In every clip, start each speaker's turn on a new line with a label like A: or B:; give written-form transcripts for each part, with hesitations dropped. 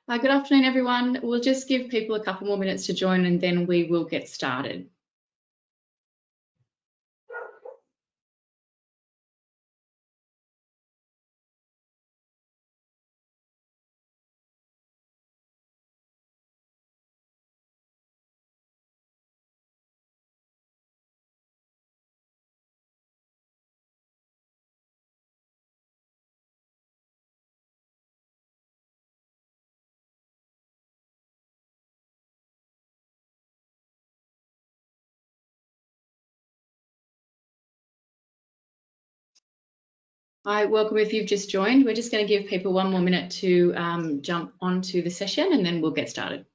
A: Good afternoon, everyone. We'll just give people a couple more minutes to join and then we will get started. Hi, welcome if you've just joined. We're just going to give people one more minute to jump onto the session and then we'll get started.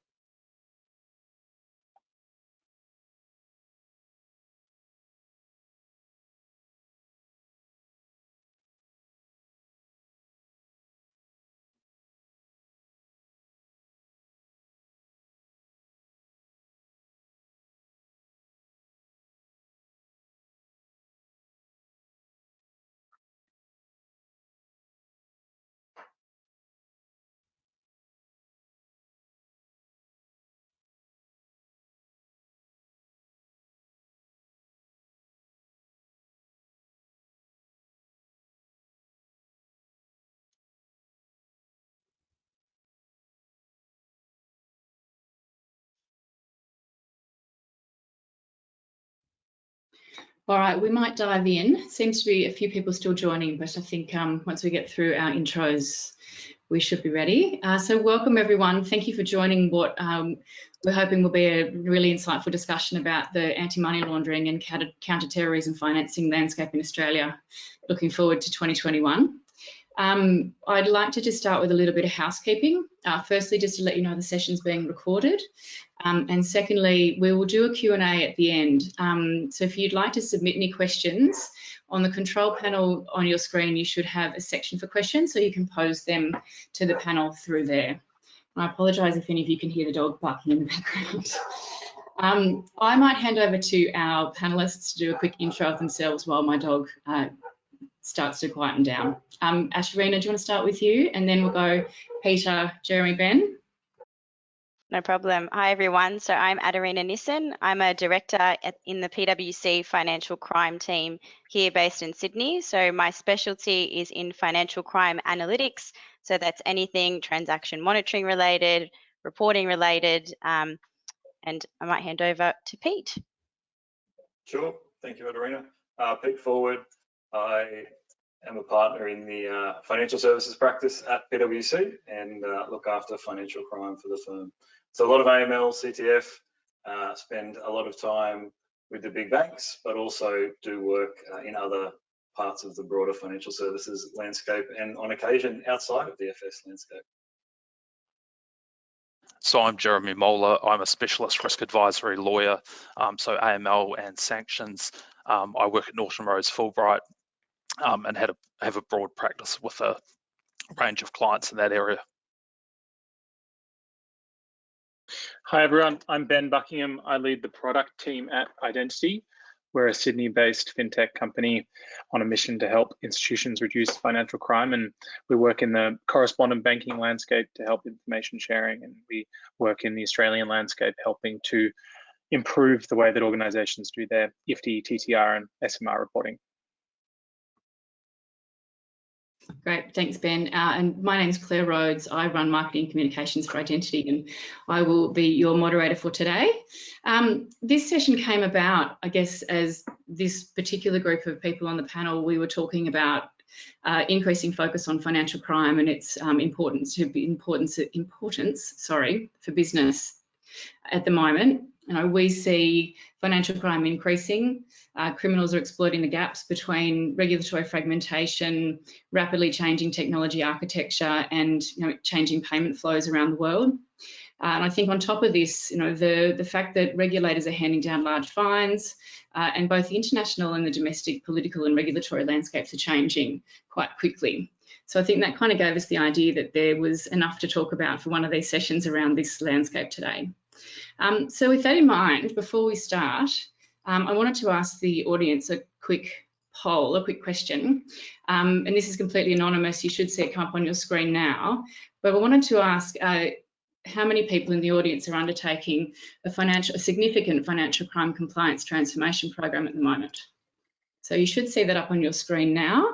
A: All right, we might dive in. Seems to be a few people still joining, but I think once we get through our intros, we should be ready. So welcome everyone. Thank you for joining what we're hoping will be a really insightful discussion about the anti-money laundering and counter-terrorism financing landscape in Australia. Looking forward to 2021. I'd like to just start with a little bit of housekeeping. Firstly, just to let you know the session's being recorded. And secondly, we will do a Q&A at the end. So if you'd like to submit any questions, on the control panel on your screen, you should have a section for questions, so you can pose them to the panel through there. I apologise if any of you can hear the dog barking in the background. I might hand over to our panellists to do a quick intro of themselves while my dog starts to quieten down. Asharina, do you want to start with you? And then we'll go Peter, Jeremy, Ben.
B: No problem. Hi, everyone. So I'm Adarina Nissen. I'm a director in the PwC financial crime team here based in Sydney. So my specialty is in financial crime analytics. So that's anything transaction monitoring related, reporting related, and I might hand over to Pete.
C: Sure. Thank you, Adarina. Pete Forward. I am a partner in the financial services practice at PwC and look after financial crime for the firm. So a lot of AML, CTF, spend a lot of time with the big banks, but also do work in other parts of the broader financial services landscape and on occasion outside of the FS landscape.
D: So I'm Jeremy Moeller. I'm a specialist risk advisory lawyer, so AML and sanctions. I work at Norton Fulbright and have a broad practice with a range of clients in that area.
E: Hi everyone, I'm Ben Buckingham. I lead the product team at Identitii. We're a Sydney-based fintech company on a mission to help institutions reduce financial crime, and we work in the correspondent banking landscape to help information sharing, and we work in the Australian landscape helping to improve the way that organisations do their IFTI, TTR and SMR reporting.
A: Great, thanks Ben. And my name is Claire Rhodes. I run marketing communications for Identitii and I will be your moderator for today. This session came about, I guess, as this particular group of people on the panel, we were talking about increasing focus on financial crime and its importance for business at the moment. We see financial crime increasing. Criminals are exploiting the gaps between regulatory fragmentation, rapidly changing technology architecture, and changing payment flows around the world. And I think on top of this, the fact that regulators are handing down large fines, and both the international and the domestic political and regulatory landscapes are changing quite quickly. So I think that kind of gave us the idea that there was enough to talk about for one of these sessions around this landscape today. So with that in mind, before we start, I wanted to ask the audience a quick poll, a quick question, and this is completely anonymous. You should see it come up on your screen now. But I wanted to ask how many people in the audience are undertaking a significant financial crime compliance transformation program at the moment? So you should see that up on your screen now.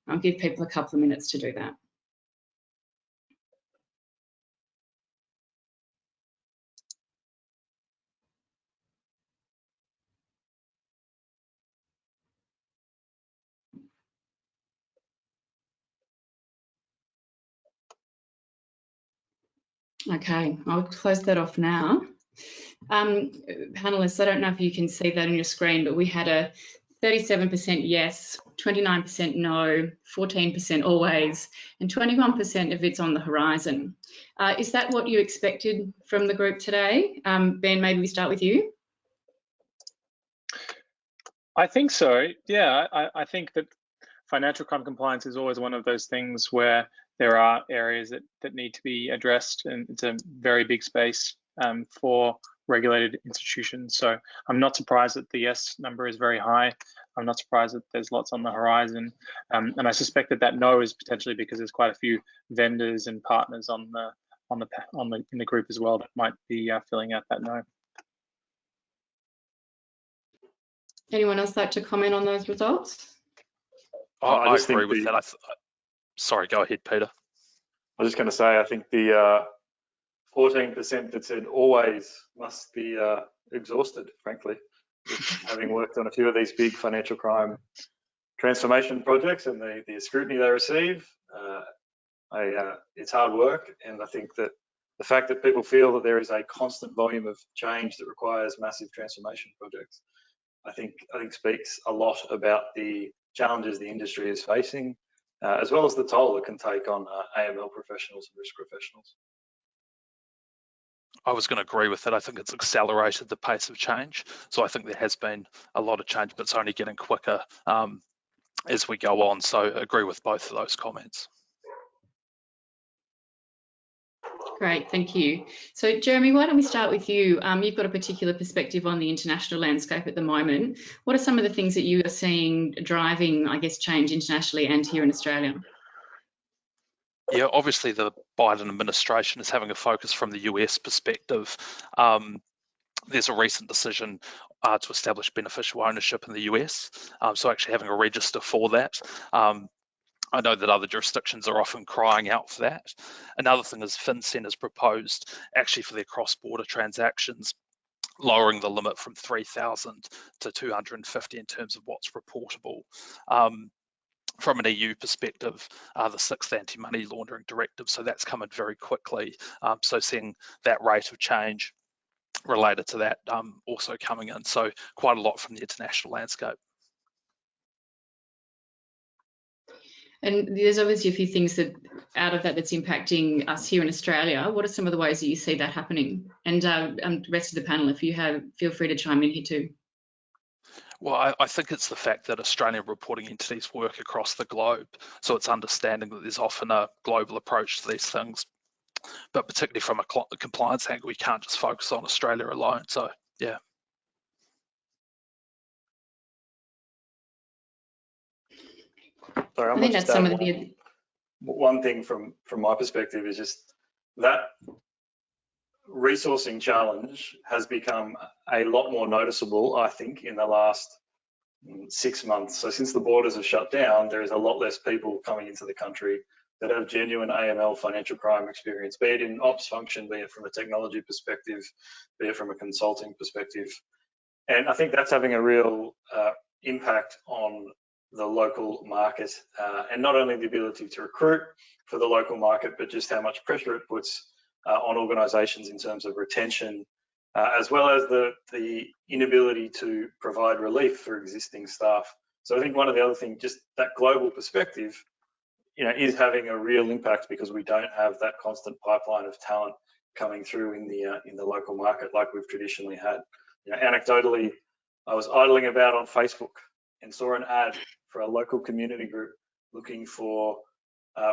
A: I'll give people a couple of minutes to do that. Okay, I'll close that off now. Panelists, I don't know if you can see that on your screen, but we had a 37% yes, 29% no, 14% always, and 21% if it's on the horizon. Is that what you expected from the group today? Ben, maybe we start with you.
E: I think so. Yeah, I think that financial crime compliance is always one of those things where there are areas that need to be addressed, and it's a very big space for regulated institutions. So I'm not surprised that the yes number is very high. I'm not surprised that there's lots on the horizon, and I suspect that no is potentially because there's quite a few vendors and partners in the group as well that might be filling out that no.
A: Anyone else like to comment on those results?
D: I agree with that. Sorry, go ahead, Peter.
C: I was just going to say, I think the 14% that said always must be exhausted, frankly. Having worked on a few of these big financial crime transformation projects and the scrutiny they receive, it's hard work. And I think that the fact that people feel that there is a constant volume of change that requires massive transformation projects, I think speaks a lot about the challenges the industry is facing, as well as the toll it can take on AML professionals and risk professionals.
D: I was going to agree with that. I think it's accelerated the pace of change. So I think there has been a lot of change, but it's only getting quicker as we go on. So I agree with both of those comments.
A: Great, thank you. So Jeremy, why don't we start with you? You've got a particular perspective on the international landscape at the moment. What are some of the things that you are seeing driving, I guess, change internationally and here in Australia?
D: Yeah, obviously the Biden administration is having a focus from the US perspective. There's a recent decision to establish beneficial ownership in the US, so actually having a register for that. I know that other jurisdictions are often crying out for that. Another thing is FinCEN has proposed actually for their cross-border transactions, lowering the limit from 3,000 to 250 in terms of what's reportable. From an EU perspective, the 6th Anti-Money Laundering Directive, so that's coming very quickly. So seeing that rate of change related to that also coming in. So quite a lot from the international landscape.
A: And there's obviously a few things that out of that that's impacting us here in Australia. What are some of the ways that you see that happening? And the rest of the panel, if you have, feel free to chime in here too.
D: Well, I think it's the fact that Australian reporting entities work across the globe. So it's understanding that there's often a global approach to these things, but particularly from a compliance angle, we can't just focus on Australia alone. So, yeah.
C: Sorry,
A: I think that's some of the...
C: One thing from my perspective is just that resourcing challenge has become a lot more noticeable, I think, in the last 6 months. So since the borders have shut down, there is a lot less people coming into the country that have genuine AML financial crime experience, be it in ops function, be it from a technology perspective, be it from a consulting perspective. And I think that's having a real impact on the local market, and not only the ability to recruit for the local market, but just how much pressure it puts on organisations in terms of retention, as well as the inability to provide relief for existing staff. So I think one of the other things, just that global perspective, is having a real impact because we don't have that constant pipeline of talent coming through in the local market like we've traditionally had. Anecdotally, I was idling about on Facebook and saw an ad for a local community group looking for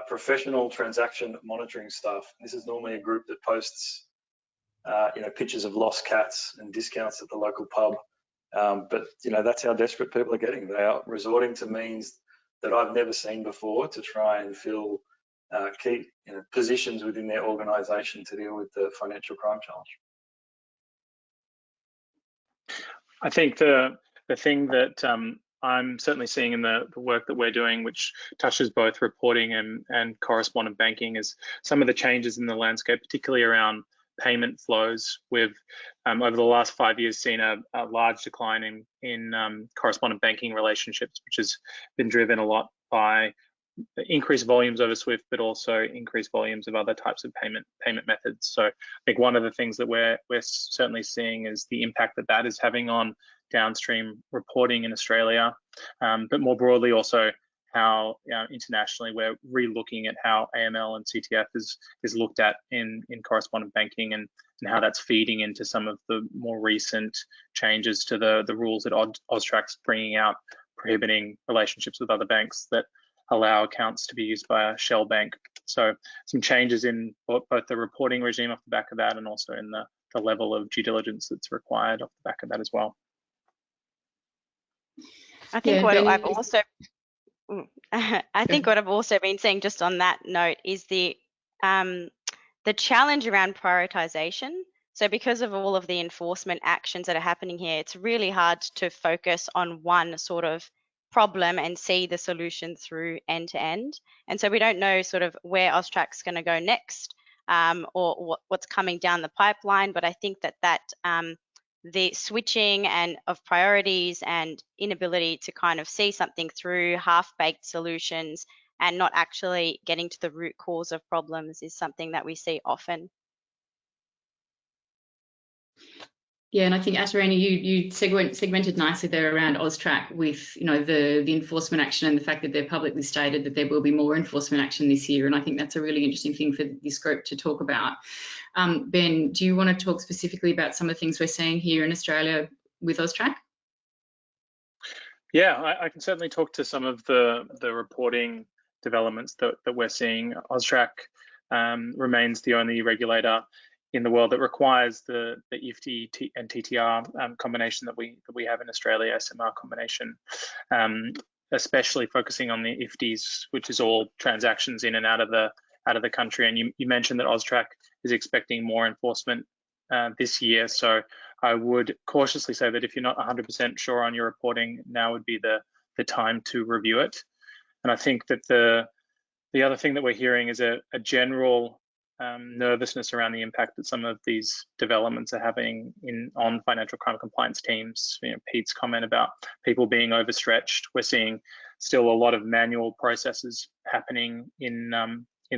C: professional transaction monitoring staff. This is normally a group that posts pictures of lost cats and discounts at the local pub. But that's how desperate people are getting. They are resorting to means that I've never seen before to try and fill key positions within their organisation to deal with the financial crime challenge.
E: I think the thing that I'm certainly seeing in the work that we're doing, which touches both reporting and correspondent banking, is some of the changes in the landscape, particularly around payment flows. We've over the last 5 years seen a large decline in correspondent banking relationships, which has been driven a lot by increased volumes over SWIFT, but also increased volumes of other types of payment methods. So I think one of the things that we're certainly seeing is the impact that that is having on downstream reporting in Australia, but more broadly also how internationally we're re-looking at how AML and CTF is looked at in correspondent banking, and how that's feeding into some of the more recent changes to the rules that AUSTRAC's bringing out, prohibiting relationships with other banks that allow accounts to be used by a shell bank. So some changes in both the reporting regime off the back of that, and also in the level of due diligence that's required off the back of that as well.
B: I think what I've also been seeing just on that note is the challenge around prioritization. So because of all of the enforcement actions that are happening here, it's really hard to focus on one sort of problem and see the solution through end to end. And so we don't know sort of where AUSTRAC's going to go next, or what's coming down the pipeline. But I think that the switching of priorities and inability to kind of see something through half-baked solutions and not actually getting to the root cause of problems is something that we see often.
A: Yeah, and I think Atarina, you segmented nicely there around AUSTRAC with the enforcement action and the fact that they've publicly stated that there will be more enforcement action this year, and I think that's a really interesting thing for this group to talk about. Ben, do you want to talk specifically about some of the things we're seeing here in Australia with AUSTRAC?
E: Yeah, I can certainly talk to some of the reporting developments that we're seeing. AUSTRAC remains the only regulator in the world that requires the IFTI and TTR combination that we have in Australia, SMR combination, especially focusing on the IFTIs, which is all transactions in and out of the country. And you mentioned that AUSTRAC is expecting more enforcement this year, so I would cautiously say that if you're not 100% sure on your reporting, now would be the time to review it. And I think that the other thing that we're hearing is a general nervousness around the impact that some of these developments are having on financial crime compliance teams. Pete's comment about people being overstretched. We're seeing still a lot of manual processes happening in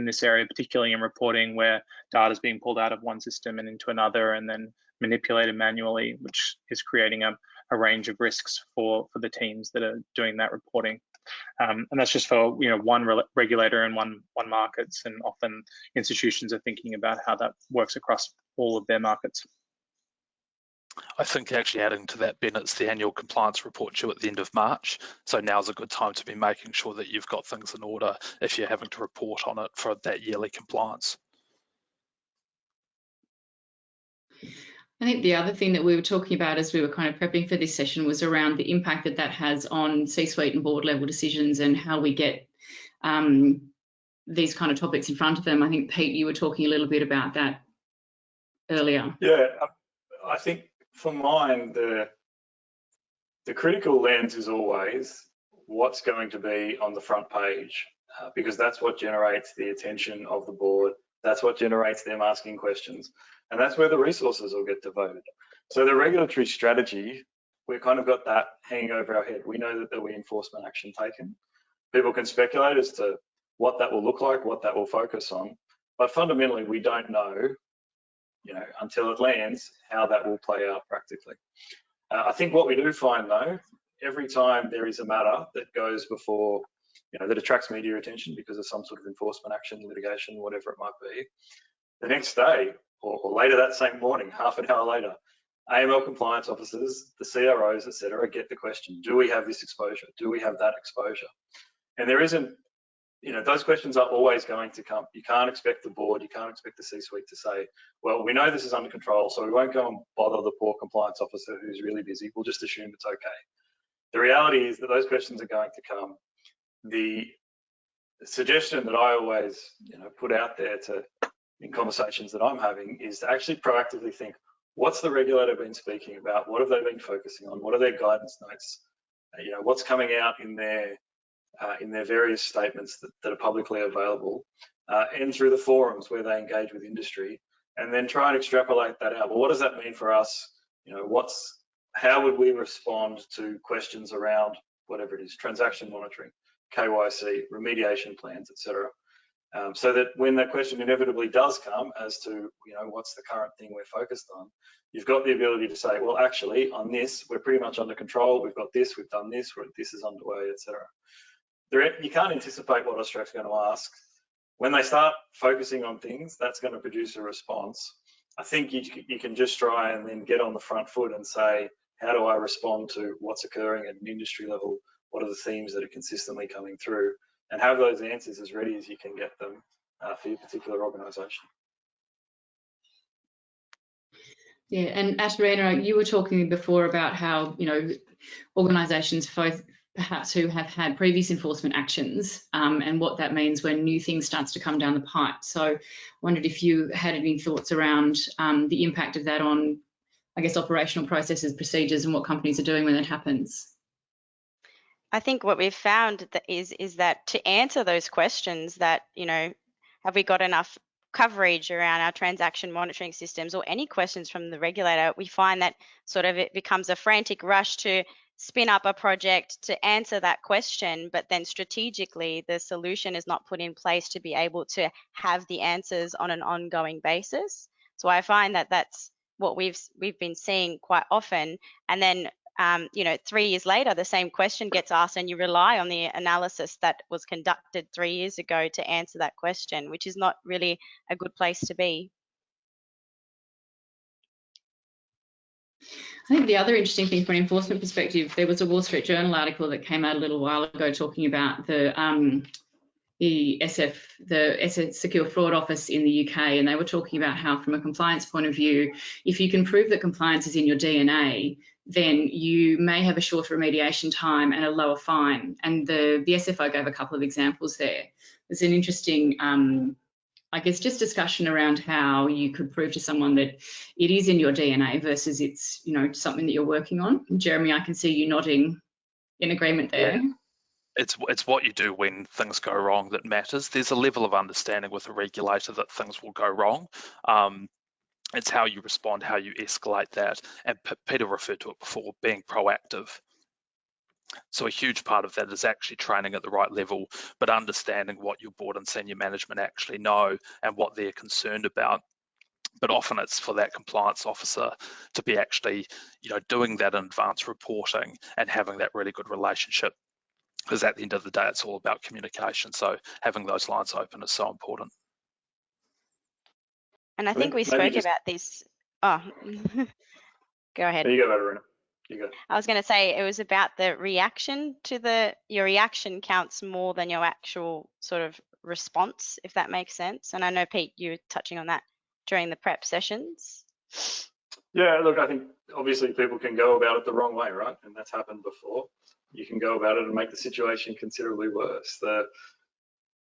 E: this area, particularly in reporting, where data is being pulled out of one system and into another, and then manipulated manually, which is creating a range of risks for the teams that are doing that reporting. And that's just for one regulator and one markets, and often institutions are thinking about how that works across all of their markets.
D: I think actually adding to that, Ben, it's the annual compliance report due at the end of March. So now's a good time to be making sure that you've got things in order if you're having to report on it for that yearly compliance.
A: I think the other thing that we were talking about as we were kind of prepping for this session was around the impact that has on C-suite and board level decisions, and how we get these kind of topics in front of them. I think, Pete, you were talking a little bit about that earlier.
C: Yeah, I think for mine, the critical lens is always what's going to be on the front page, because that's what generates the attention of the board. That's what generates them asking questions. And that's where the resources will get devoted. So the regulatory strategy, we've kind of got that hanging over our head. We know that there'll be enforcement action taken. People can speculate as to what that will look like, what that will focus on. But fundamentally, we don't know, until it lands, how that will play out practically. I think what we do find, though, every time there is a matter that goes before, that attracts media attention because of some sort of enforcement action, litigation, whatever it might be, the next day or later that same morning, half an hour later, AML compliance officers, the CROs, etc., get the question: do we have this exposure? Do we have that exposure? And there isn't those questions are always going to come. You can't expect the board, you can't expect the C-suite to say, well, we know this is under control, so we won't go and bother the poor compliance officer who's really busy. We'll just assume it's okay. The reality is that those questions are going to come. The suggestion that I always, put out there in conversations that I'm having is to actually proactively think, what's the regulator been speaking about? What have they been focusing on? What are their guidance notes? What's coming out in their various statements that are publicly available, and through the forums where they engage with industry, and then try and extrapolate that out. Well, what does that mean for us? How would we respond to questions around whatever it is, transaction monitoring, KYC, remediation plans, etc. So that when that question inevitably does come as to, what's the current thing we're focused on, you've got the ability to say, well, actually, on this, we're pretty much under control. We've got this, we've done this, this is underway, etc. You can't anticipate what AUSTRAC's going to ask. When they start focusing on things, that's going to produce a response. I think you can just try and then get on the front foot and say, how do I respond to what's occurring at an industry level? What are the themes that are consistently coming through? And have those answers as ready as you can get them for your particular organisation.
A: Yeah, and Ashtarina, you were talking before about how, organisations perhaps who have had previous enforcement actions and what that means when new things starts to come down the pipe. So I wondered if you had any thoughts around the impact of that on, I guess, operational processes, procedures, and what companies are doing when that happens.
B: I think what we've found is that to answer those questions that, have we got enough coverage around our transaction monitoring systems, or any questions from the regulator, we find that sort of it becomes a frantic rush to spin up a project to answer that question, but then strategically the solution is not put in place to be able to have the answers on an ongoing basis. So I find that that's what we've been seeing quite often. And then 3 years later, the same question gets asked and you rely on the analysis that was conducted 3 years ago to answer that question, which is not really a good place to be.
A: I think the other interesting thing from an enforcement perspective, there was a Wall Street Journal article that came out a little while ago talking about the SF Secure Fraud Office in the UK, and they were talking about how, from a compliance point of view, if you can prove that compliance is in your DNA, then you may have a shorter remediation time and a lower fine. And the SFO gave a couple of examples there. There's an interesting, I guess, just discussion around how you could prove to someone that it is in your DNA versus it's, something that you're working on. Jeremy, I can see you nodding in agreement there.
D: Yeah. It's what you do when things go wrong that matters. There's a level of understanding with a regulator that things will go wrong. It's how you respond, how you escalate that. And Peter referred to it before, being proactive. So a huge part of that is actually training at the right level, but understanding what your board and senior management actually know and what they're concerned about. But often it's for that compliance officer to be actually, doing that in advance reporting and having that really good relationship. Because at the end of the day, it's all about communication. So having those lines open is so important.
B: And I think we spoke about this. Oh, go ahead.
C: There you go, Adriana. You go.
B: I was going to say it was about the reaction to your reaction counts more than your actual sort of response, if that makes sense. And I know, Pete, you were touching on that during the prep sessions.
C: Yeah, look, I think obviously people can go about it the wrong way, right? And that's happened before. You can go about it and make the situation considerably worse. The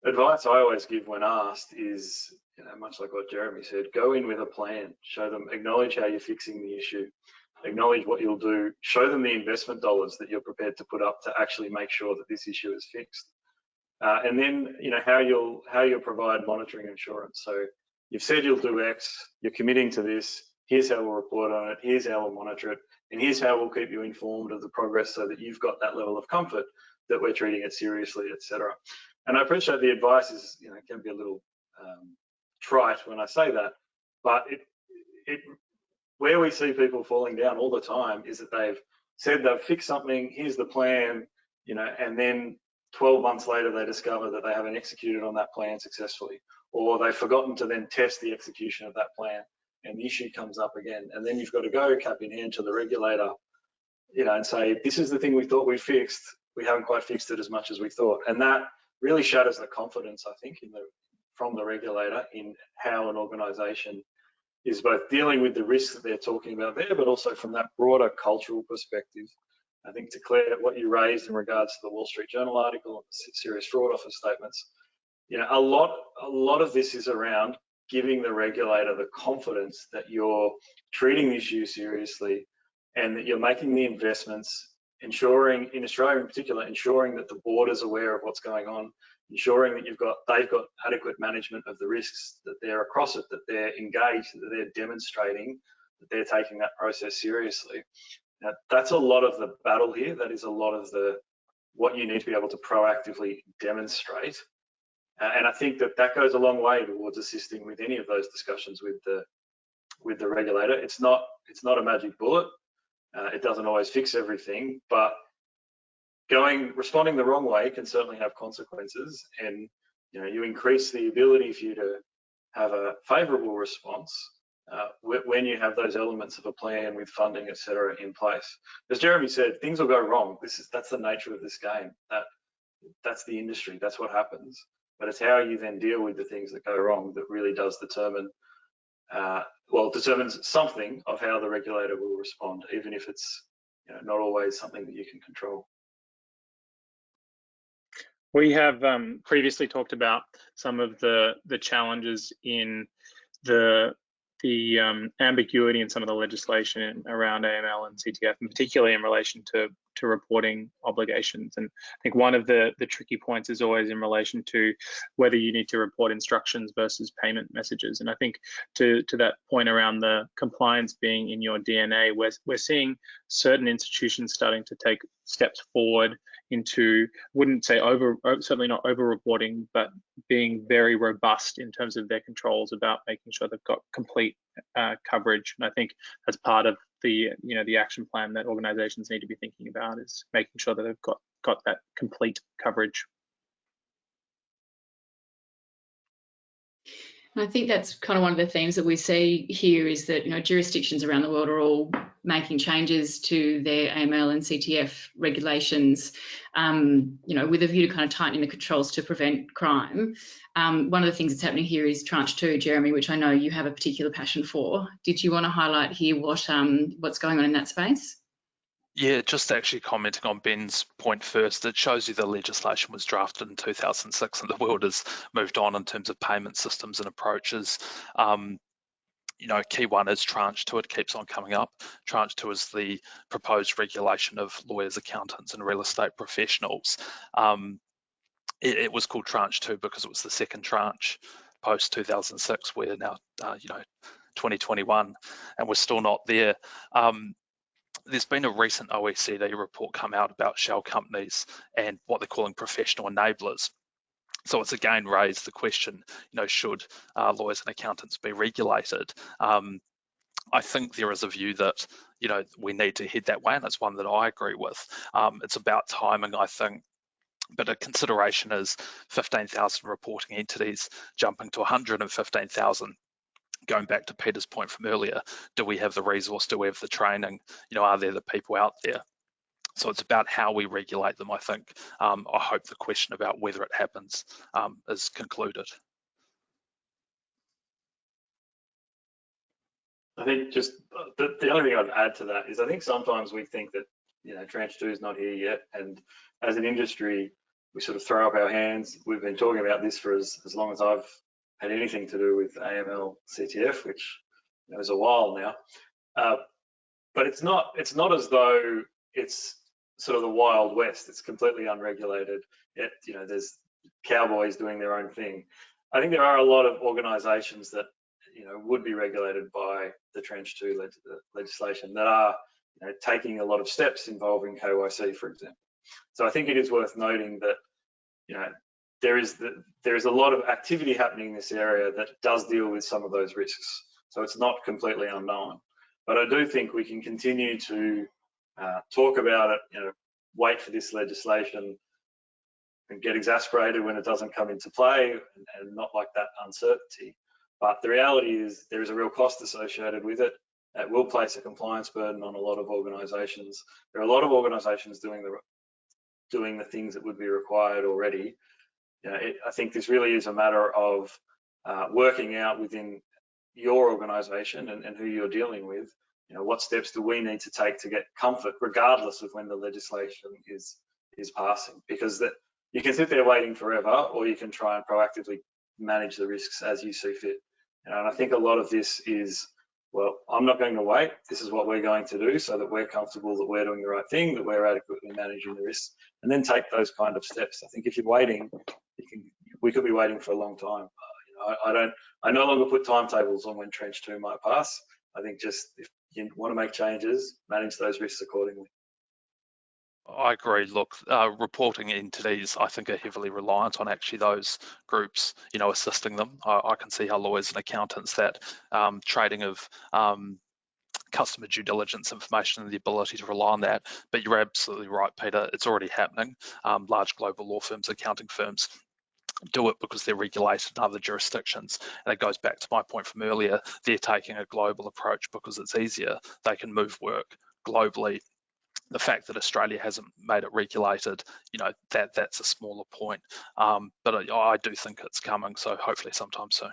C: advice I always give when asked is, much like what Jeremy said, go in with a plan, show them, acknowledge how you're fixing the issue, acknowledge what you'll do, show them the investment dollars that you're prepared to put up to actually make sure that this issue is fixed. And then, how you'll provide monitoring assurance. So you've said you'll do X, you're committing to this, here's how we'll report on it, here's how we'll monitor it, and here's how we'll keep you informed of the progress so that you've got that level of comfort that we're treating it seriously, etc. And I appreciate the advice is, can be a little trite when I say that, but where we see people falling down all the time is that they've said they've fixed something, here's the plan, and then 12 months later they discover that they haven't executed on that plan successfully, or they've forgotten to then test the execution of that plan, and the issue comes up again. And then you've got to go cap in hand to the regulator, and say, this is the thing we thought we fixed, we haven't quite fixed it as much as we thought. And that really shatters the confidence, I think, from the regulator in how an organisation is both dealing with the risks that they're talking about there, but also from that broader cultural perspective. I think, to Claire, what you raised in regards to the Wall Street Journal article and the serious fraud office statements, a lot of this is around giving the regulator the confidence that you're treating the issue seriously and that you're making the investments, ensuring, in Australia in particular, ensuring that the board is aware of what's going on, ensuring that they've got adequate management of the risks, that they're across it, that they're engaged, that they're demonstrating that they're taking that process seriously. Now, that's a lot of the battle here. That is a lot of what you need to be able to proactively demonstrate. And I think that goes a long way towards assisting with any of those discussions with the regulator. It's not a magic bullet. It doesn't always fix everything, but responding the wrong way can certainly have consequences. And you increase the ability for you to have a favourable response when you have those elements of a plan with funding, etc., in place. As Jeremy said, things will go wrong. That's the nature of this game. That's the industry. That's what happens. But it's how you then deal with the things that go wrong that really does determines something of how the regulator will respond, even if it's not always something that you can control.
E: We have previously talked about some of the challenges in the ambiguity in some of the legislation around AML and CTF, and particularly in relation to reporting obligations. And I think one of the tricky points is always in relation to whether you need to report instructions versus payment messages. And I think to that point around the compliance being in your DNA, we're seeing certain institutions starting to take steps forward into, wouldn't say certainly not over reporting, but being very robust in terms of their controls about making sure they've got complete coverage. And I think that's part of the action plan that organizations need to be thinking about, is making sure that they've got that complete coverage.
A: I think that's kind of one of the themes that we see here, is that jurisdictions around the world are all making changes to their AML and CTF regulations, with a view to kind of tightening the controls to prevent crime. One of the things that's happening here is tranche 2, Jeremy, which I know you have a particular passion for. Did you want to highlight here what's going on in that space?
D: Yeah, just actually commenting on Ben's point first, it shows you the legislation was drafted in 2006 and the world has moved on in terms of payment systems and approaches. Key one is tranche 2, it keeps on coming up. Tranche 2 is the proposed regulation of lawyers, accountants and real estate professionals. It was called tranche 2 because it was the second tranche post 2006. We're now 2021 and we're still not there. There's been a recent OECD report come out about shell companies and what they're calling professional enablers. So it's again raised the question, should lawyers and accountants be regulated? I think there is a view that, we need to head that way, and it's one that I agree with. It's about timing, I think. But a consideration is 15,000 reporting entities jumping to 115,000. Going back to Peter's point from earlier, do we have the resource? Do we have the training? Are there the people out there? So it's about how we regulate them, I think. I hope the question about whether it happens is concluded.
C: I think just the only thing I'd add to that is I think sometimes we think that tranche 2 is not here yet, and as an industry we sort of throw up our hands. We've been talking about this for as long as I've had anything to do with AML CTF, which is a while now. But it's not as though it's sort of the Wild West. It's completely unregulated. There's cowboys doing their own thing. I think there are a lot of organisations that would be regulated by the tranche 2 legislation that are taking a lot of steps involving KYC, for example. So I think it is worth noting that there is a lot of activity happening in this area that does deal with some of those risks. So it's not completely unknown. But I do think we can continue to talk about it, wait for this legislation and get exasperated when it doesn't come into play and not like that uncertainty. But the reality is there is a real cost associated with it. It will place a compliance burden on a lot of organisations. There are a lot of organisations doing the things that would be required already. I think this really is a matter of working out within your organisation and who you're dealing with, what steps do we need to take to get comfort, regardless of when the legislation is passing? Because you can sit there waiting forever, or you can try and proactively manage the risks as you see fit. And I think a lot of this is, well, I'm not going to wait. This is what we're going to do so that we're comfortable that we're doing the right thing, that we're adequately managing the risks, and then take those kind of steps. I think if you're waiting, we could be waiting for a long time. I no longer put timetables on when tranche 2 might pass. I think just if you want to make changes, manage those risks accordingly.
D: I agree. Look, reporting entities, I think, are heavily reliant on actually those groups, assisting them. I can see how lawyers and accountants, that trading of customer due diligence information and the ability to rely on that. But you're absolutely right, Peter. It's already happening. Large global law firms, accounting firms do it because they're regulated in other jurisdictions. And it goes back to my point from earlier. They're taking a global approach because it's easier. They can move work globally. The fact that Australia hasn't made it regulated, that's a smaller point. But I do think it's coming, so hopefully sometime soon.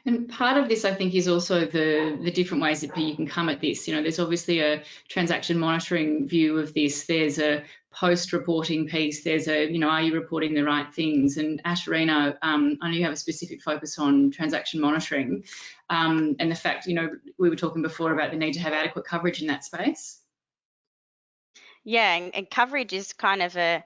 A: And part of this, I think, is also the different ways that you can come at this. There's obviously a transaction monitoring view of this. There's a post-reporting piece. There's a, are you reporting the right things? And Ashtarina, I know you have a specific focus on transaction monitoring, and the fact, we were talking before about the need to have adequate coverage in that space.
B: Yeah, and coverage is kind of a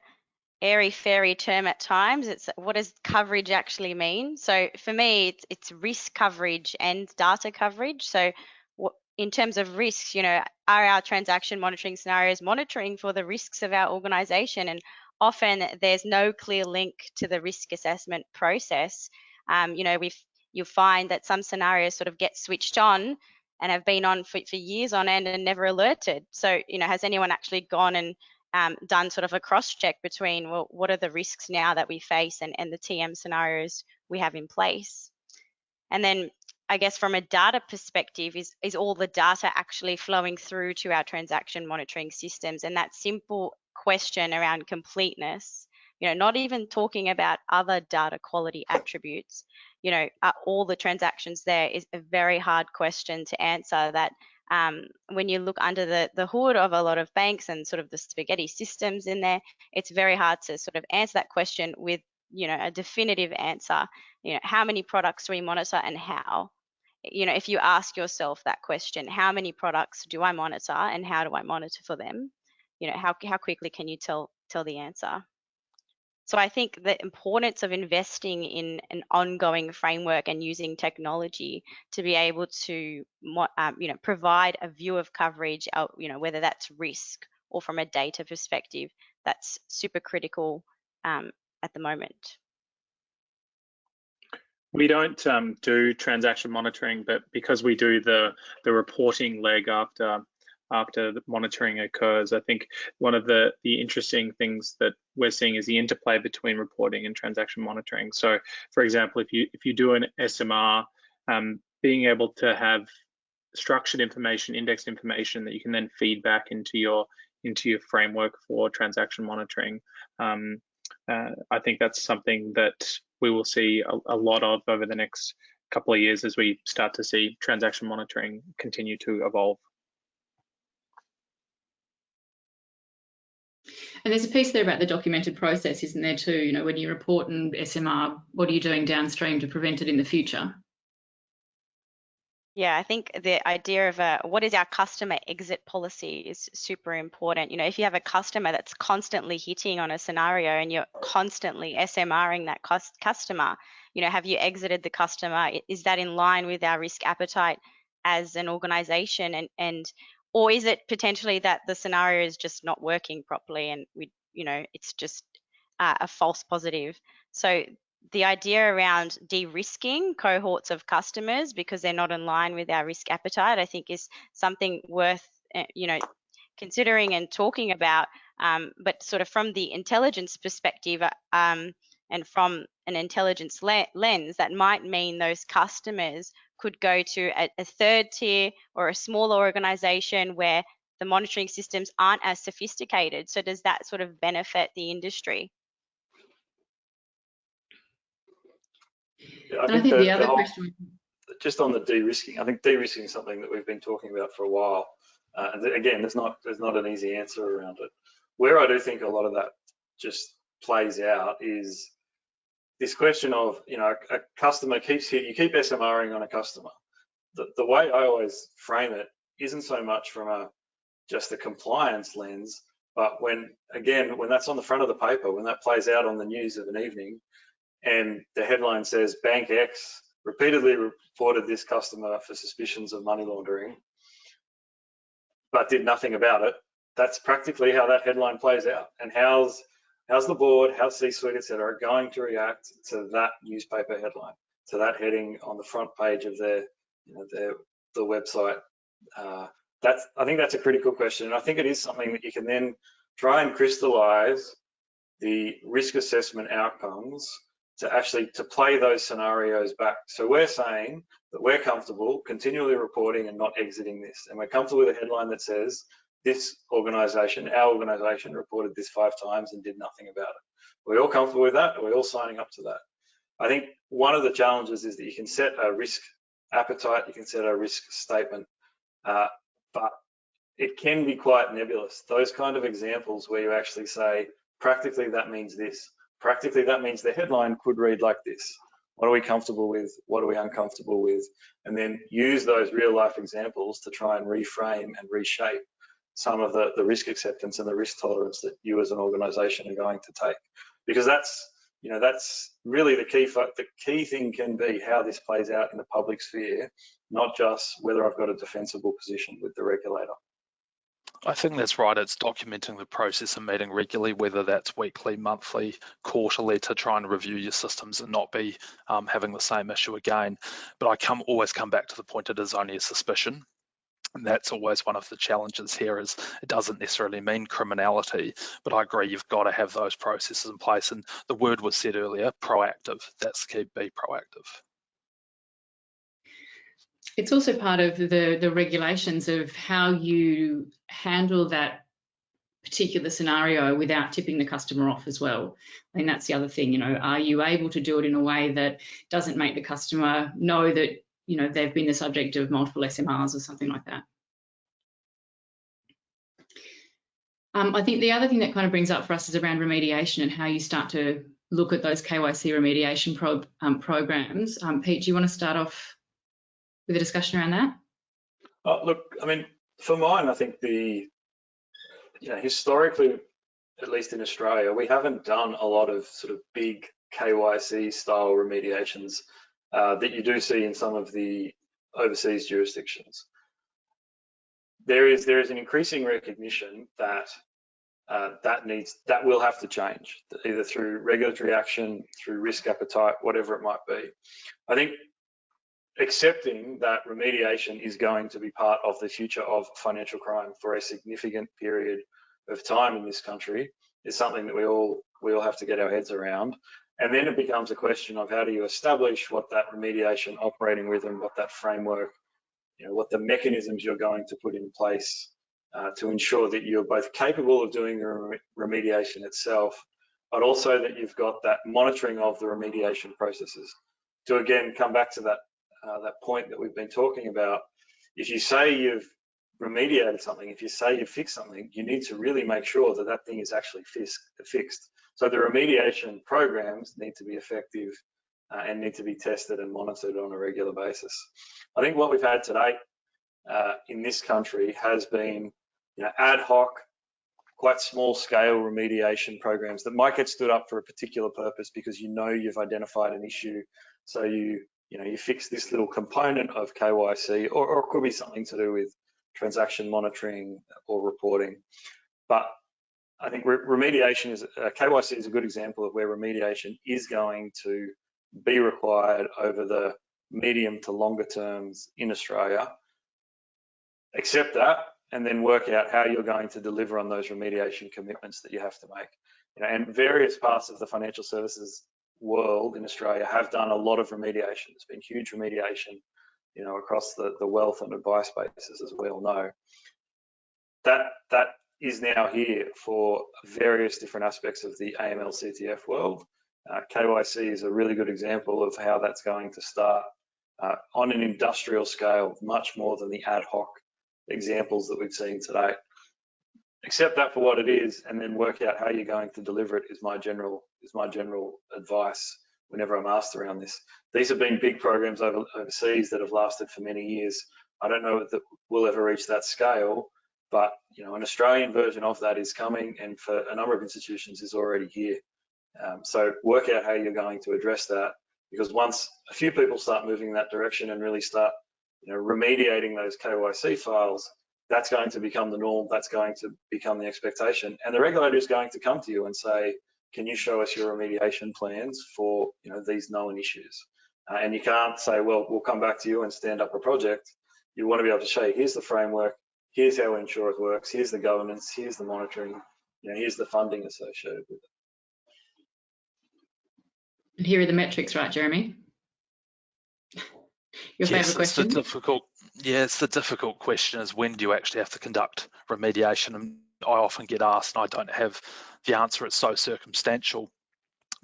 B: airy-fairy term at times. It's what does coverage actually mean? So for me, it's risk coverage and data coverage. So in terms of risks, are our transaction monitoring scenarios monitoring for the risks of our organization? And often there's no clear link to the risk assessment process. You'll find that some scenarios sort of get switched on and have been on for years on end and never alerted. So, has anyone actually gone and done sort of a cross-check between, well, what are the risks now that we face and the TM scenarios we have in place? And then I guess from a data perspective, is all the data actually flowing through to our transaction monitoring systems? And that simple question around completeness, not even talking about other data quality attributes, are all the transactions there, is a very hard question to answer. That when you look under the hood of a lot of banks and sort of the spaghetti systems in there, it's very hard to sort of answer that question with, a definitive answer. How many products do we monitor and how? If you ask yourself that question, how many products do I monitor and how do I monitor for them? How quickly can you tell the answer? So I think the importance of investing in an ongoing framework and using technology to be able to, provide a view of coverage, whether that's risk or from a data perspective, that's super critical at the moment.
E: We don't do transaction monitoring, but because we do the reporting leg after the monitoring occurs, I think one of the interesting things that we're seeing is the interplay between reporting and transaction monitoring. So, for example, if you do an SMR, being able to have structured information, indexed information that you can then feed back into your framework for transaction monitoring. I think that's something that we will see a lot of over the next couple of years as we start to see transaction monitoring continue to evolve.
A: And there's a piece there about the documented process, isn't there too? When you report an SMR, what are you doing downstream to prevent it in the future?
B: Yeah, I think the idea of what is our customer exit policy is super important. If you have a customer that's constantly hitting on a scenario and you're constantly SMRing that customer, have you exited the customer? Is that in line with our risk appetite as an organization? Or is it potentially that the scenario is just not working properly and it's just a false positive? So the idea around de-risking cohorts of customers because they're not in line with our risk appetite, I think, is something worth considering and talking about. But sort of from the intelligence perspective and from an intelligence lens, that might mean those customers could go to a third tier or a smaller organization where the monitoring systems aren't as sophisticated. So does that sort of benefit the industry?
C: Yeah,
A: I think the other question,
C: just on the de-risking, I think de-risking is something that we've been talking about for a while. And again, there's not an easy answer around it. Where I do think a lot of that just plays out is this question of, you know, a customer you keep SMRing on a customer. The way I always frame it isn't so much from just a compliance lens, but when that's on the front of the paper, when that plays out on the news of an evening, and the headline says Bank X repeatedly reported this customer for suspicions of money laundering, but did nothing about it. That's practically how that headline plays out. And how's the board, how's C-suite, et cetera, going to react to that newspaper headline, to that heading on the front page of the website? I think that's a critical question. And I think it is something that you can then try and crystallize the risk assessment outcomes to play those scenarios back. So we're saying that we're comfortable continually reporting and not exiting this. And we're comfortable with a headline that says this organization, our organization, reported this 5 times and did nothing about it. We're all comfortable with that. We're all signing up to that. I think one of the challenges is that you can set a risk appetite, you can set a risk statement, but it can be quite nebulous. Those kind of examples where you actually say, practically that means this. Practically that means the headline could read like this. What are we comfortable with? What are we uncomfortable with? And then use those real life examples to try and reframe and reshape some of the risk acceptance and the risk tolerance that you as an organization are going to take. Because that's really the key. The key thing can be how this plays out in the public sphere, not just whether I've got a defensible position with the regulator.
D: I think that's right. It's documenting the process and meeting regularly, whether that's weekly, monthly, quarterly, to try and review your systems and not be having the same issue again. But I always come back to the point, it is only a suspicion. And that's always one of the challenges here, is it doesn't necessarily mean criminality, but I agree you've got to have those processes in place. And the word was said earlier, proactive. That's the key, be proactive.
A: it's also part of the regulations of how you handle that particular scenario without tipping the customer off as well. I think that's the other thing, you know, are you able to do it in a way that doesn't make the customer know that, you know, they've been the subject of multiple SMRs or something like that. I think the other thing that kind of brings up for us is around remediation and how you start to look at those KYC remediation programs. Pete, do you want to start off with a discussion around that?
C: Look, I mean, for mine, I think historically, at least in Australia, we haven't done a lot of sort of big KYC style remediations that you do see in some of the overseas jurisdictions. There is an increasing recognition that that will have to change, either through regulatory action, through risk appetite, whatever it might be. I think accepting that remediation is going to be part of the future of financial crime for a significant period of time in this country is something that we all have to get our heads around. And then it becomes a question of how do you establish what that remediation operating rhythm, what that framework, you know, what the mechanisms you're going to put in place to ensure that you're both capable of doing the remediation itself, but also that you've got that monitoring of the remediation processes. To again come back to that point that we've been talking about, if you say you've remediated something, if you say you've fixed something, you need to really make sure that that thing is actually fixed. So the remediation programs need to be effective and need to be tested and monitored on a regular basis. I think what we've had today in this country has been, you know, ad hoc, quite small scale remediation programs that might get stood up for a particular purpose because you know you've identified an issue. So you fix this little component of KYC, or it could be something to do with transaction monitoring or reporting. But I think remediation KYC is a good example of where remediation is going to be required over the medium to longer terms in Australia. Accept that and then work out how you're going to deliver on those remediation commitments that you have to make. You know, and various parts of the financial services world in Australia have done a lot of remediation. There's been huge remediation, you know, across the wealth and advice spaces, as we all know. that is now here for various different aspects of the AML CTF world. KYC is a really good example of how that's going to start on an industrial scale, much more than the ad hoc examples that we've seen today. Accept that for what it is, and then work out how you're going to deliver it. Is my general advice whenever I'm asked around this. These have been big programs overseas that have lasted for many years. I don't know that we'll ever reach that scale, but an Australian version of that is coming, and for a number of institutions is already here. So work out how you're going to address that, because once a few people start moving in that direction and really start remediating those KYC files, that's going to become the norm, that's going to become the expectation. And the regulator is going to come to you and say, can you show us your remediation plans for these known issues? And you can't say, well, we'll come back to you and stand up a project. You want to be able to show, here's the framework, here's how we ensure it works, here's the governance, here's the monitoring, here's the funding associated with it.
A: And here are the metrics, right, Jeremy? Your favourite question?
D: It's the difficult question is, when do you actually have to conduct remediation? And I often get asked, and I don't have the answer, it's so circumstantial,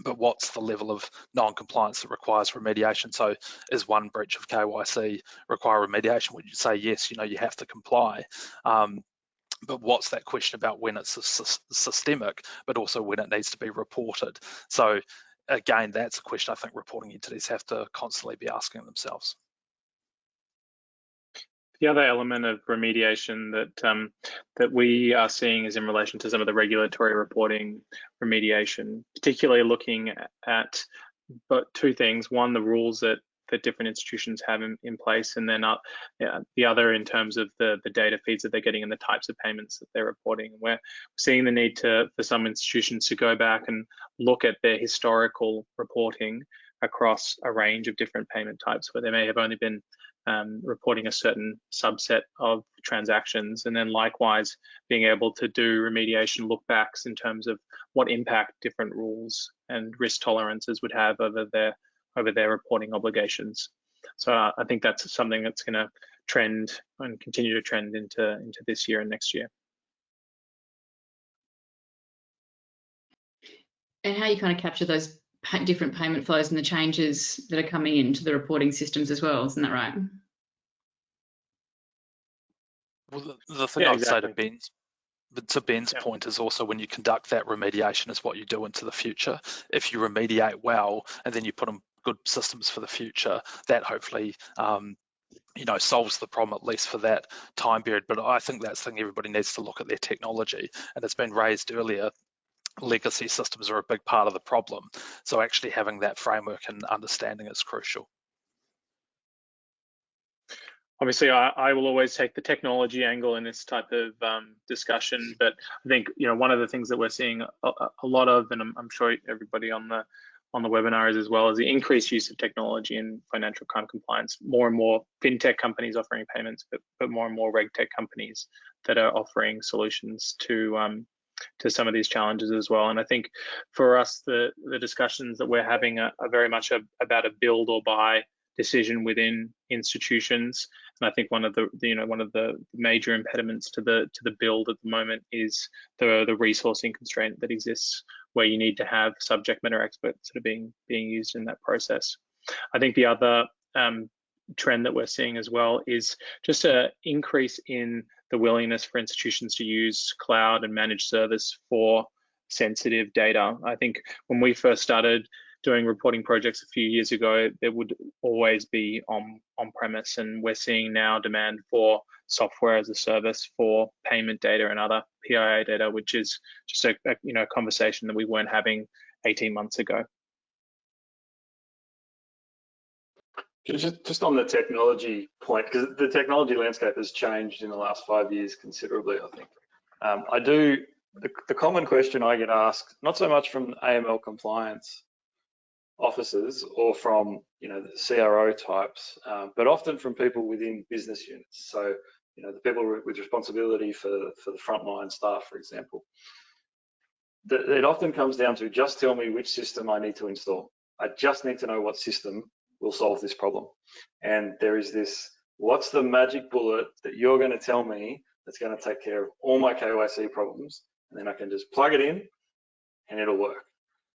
D: but what's the level of non-compliance that requires remediation? So is one breach of KYC require remediation? Would you say yes, you have to comply? But what's that question about when it's systemic, but also when it needs to be reported? So again, that's a question I think reporting entities have to constantly be asking themselves.
E: The other element of remediation that we are seeing is in relation to some of the regulatory reporting remediation, particularly looking at two things. One, the rules that different institutions have in place, and then the other in terms of the data feeds that they're getting and the types of payments that they're reporting. We're seeing the need for some institutions to go back and look at their historical reporting across a range of different payment types, where they may have only been reporting a certain subset of transactions, and then likewise being able to do remediation lookbacks in terms of what impact different rules and risk tolerances would have over their reporting obligations. So I think that's something that's going to trend and continue to trend into this year and next year.
A: And how you kind of capture those different payment flows and the changes that are coming into the reporting systems as well, isn't that right?
D: Well, the thing I'd say to Ben's point is also, when you conduct that remediation, is what you do into the future. If you remediate well and then you put in good systems for the future, that hopefully solves the problem, at least for that time period. But I think that's the thing, everybody needs to look at their technology, and it's been raised earlier. Legacy systems are a big part of the problem. So actually having that framework and understanding is crucial.
E: Obviously, I will always take the technology angle in this type of discussion, but I think one of the things that we're seeing a lot of, and I'm sure everybody on the webinar is as well, is the increased use of technology in financial crime compliance. More and more fintech companies offering payments, but more and more regtech companies that are offering solutions to some of these challenges as well. And I think for us, the discussions that we're having are very much about a build or buy decision within institutions. And I think one of the major impediments to the build at the moment is the resourcing constraint that exists, where you need to have subject matter experts that are being used in that process. I think the other trend that we're seeing as well is just an increase in the willingness for institutions to use cloud and managed service for sensitive data. I think when we first started doing reporting projects a few years ago, there would always be on-premise, and we're seeing now demand for software as a service for payment data and other PII data, which is just a conversation that we weren't having 18 months ago.
C: Just on the technology point, because the technology landscape has changed in the last 5 years considerably, I think. The common question I get asked, not so much from AML compliance officers or from the CRO types, but often from people within business units. So the people with responsibility for the frontline staff, for example. It often comes down to, just tell me which system I need to install. I just need to know what system will solve this problem. And there is this, what's the magic bullet that you're going to tell me that's going to take care of all my KYC problems, and then I can just plug it in and it'll work.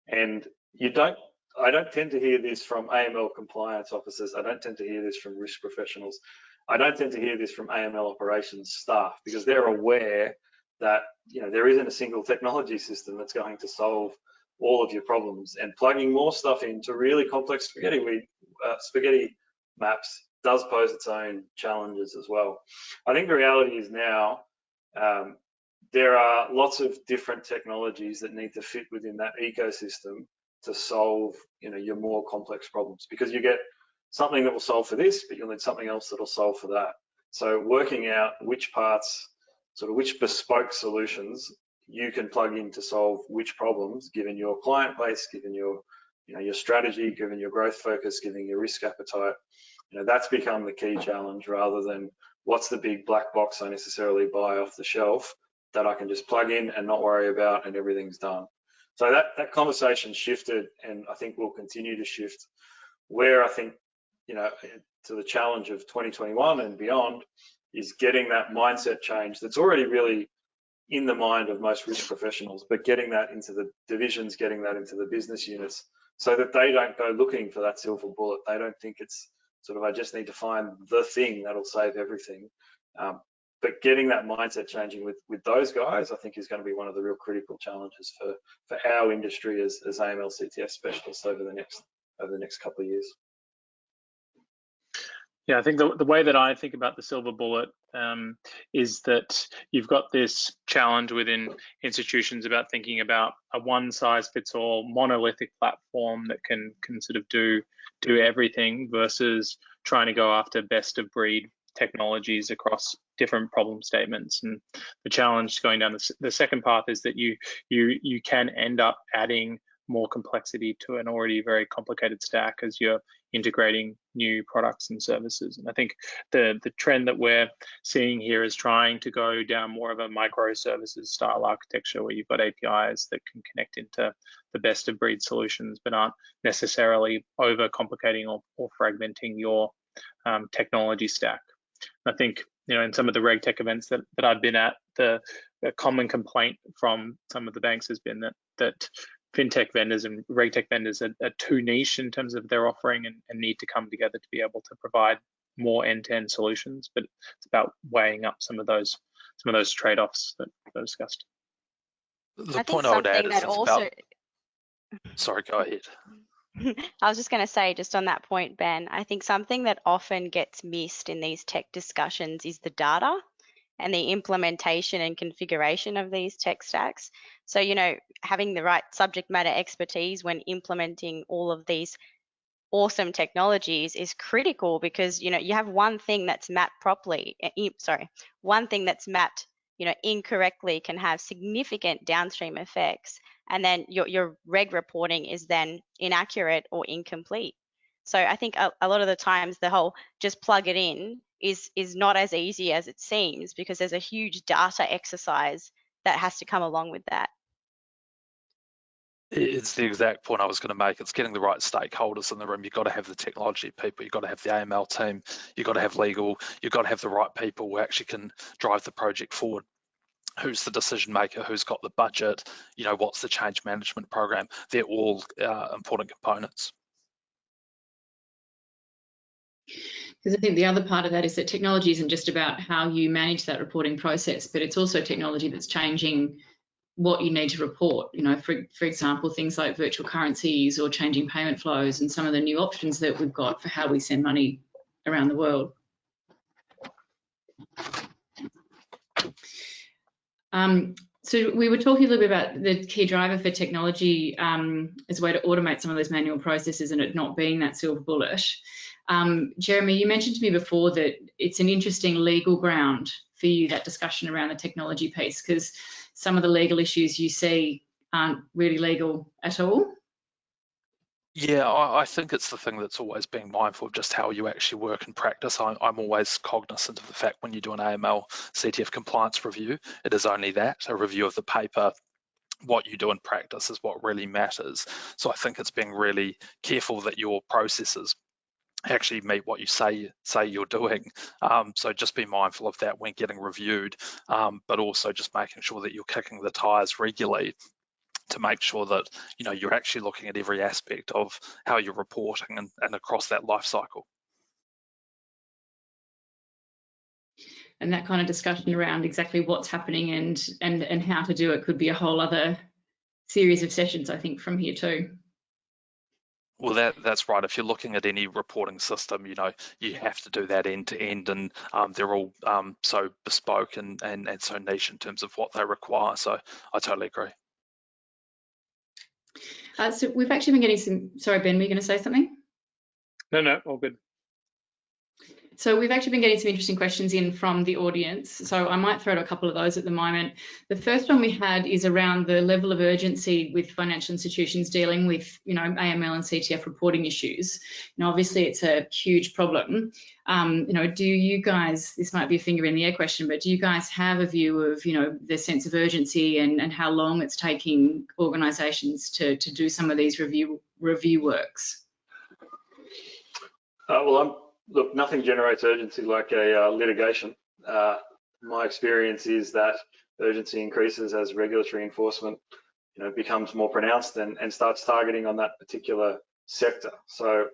C: And I don't tend to hear this from AML compliance officers. I don't tend to hear this from risk professionals. I don't tend to hear this from AML operations staff, because they're aware that there isn't a single technology system that's going to solve all of your problems, and plugging more stuff into really complex spaghetti maps does pose its own challenges as well. I think the reality is now there are lots of different technologies that need to fit within that ecosystem to solve your more complex problems, because you get something that will solve for this, but you'll need something else that will solve for that. So working out which parts, sort of which bespoke solutions you can plug in to solve which problems, given your client base, given your your strategy, given your growth focus, given your risk appetite, that's become the key challenge, rather than what's the big black box I necessarily buy off the shelf that I can just plug in and not worry about and everything's done. So that conversation shifted, and I think will continue to shift, where I think, to the challenge of 2021 and beyond is getting that mindset change that's already really in the mind of most risk professionals, but getting that into the divisions, getting that into the business units, so that they don't go looking for that silver bullet. They don't think it's sort of, I just need to find the thing that'll save everything. But getting that mindset changing with those guys, I think, is going to be one of the real critical challenges for our industry as AML CTF specialists over the next couple of years.
E: Yeah, I think the way that I think about the silver bullet is that you've got this challenge within institutions about thinking about a one-size-fits-all monolithic platform that can sort of do everything, versus trying to go after best-of-breed technologies across different problem statements. And the challenge going down the second path is that you can end up adding more complexity to an already very complicated stack as you're integrating new products and services. And I think the trend that we're seeing here is trying to go down more of a microservices style architecture, where you've got APIs that can connect into the best of breed solutions, but aren't necessarily over complicating or fragmenting your technology stack. I think, in some of the RegTech events that I've been at, the common complaint from some of the banks has been that fintech vendors and RegTech vendors are too niche in terms of their offering, and need to come together to be able to provide more end-to-end solutions. But it's about weighing up some of those trade-offs that I discussed.
D: The point I would add is about... Sorry, go ahead.
B: I was just going to say, just on that point, Ben, I think something that often gets missed in these tech discussions is the data and the implementation and configuration of these tech stacks. So, having the right subject matter expertise when implementing all of these awesome technologies is critical, because, you have one thing that's mapped properly, one thing that's mapped, incorrectly can have significant downstream effects. And then your reg reporting is then inaccurate or incomplete. So I think a lot of the times the whole just plug it in is not as easy as it seems, because there's a huge data exercise that has to come along with that.
D: It's the exact point I was going to make. It's getting the right stakeholders in the room. You've got to have the technology people, you've got to have the AML team, you've got to have legal, you've got to have the right people who actually can drive the project forward. Who's the decision maker, who's got the budget, what's the change management program? They're all important components.
A: Because I think the other part of that is that technology isn't just about how you manage that reporting process, but it's also technology that's changing what you need to report. For example, things like virtual currencies or changing payment flows, and some of the new options that we've got for how we send money around the world. So we were talking a little bit about the key driver for technology as a way to automate some of those manual processes, and it not being that silver bullet. Jeremy, you mentioned to me before that it's an interesting legal ground for you, that discussion around the technology piece, because some of the legal issues you see aren't really legal at all.
D: Yeah, I think it's the thing that's always being mindful of just how you actually work in practice. I'm always cognizant of the fact when you do an AML CTF compliance review, it is only that, a review of the paper. What you do in practice is what really matters. So I think it's being really careful that your processes actually meet what you say you're doing. So just be mindful of that when getting reviewed, but also just making sure that you're kicking the tires regularly to make sure that you're actually looking at every aspect of how you're reporting and across that life cycle.
A: And that kind of discussion around exactly what's happening and how to do it could be a whole other series of sessions, I think, from here too.
D: Well, that's right. If you're looking at any reporting system, you have to do that end to end, and they're all so bespoke and so niche in terms of what they require. So I totally agree.
A: So we've actually been getting some. Sorry, Ben, were you going to say something?
E: No, all good.
A: So we've actually been getting some interesting questions in from the audience. So I might throw out a couple of those at the moment. The first one we had is around the level of urgency with financial institutions dealing with, AML and CTF reporting issues. Obviously it's a huge problem. Do you guys, this might be a finger in the air question, but do you guys have a view of, the sense of urgency and how long it's taking organisations to do some of these review works?
C: Look, nothing generates urgency like a litigation. My experience is that urgency increases as regulatory enforcement, becomes more pronounced and starts targeting on that particular sector. So,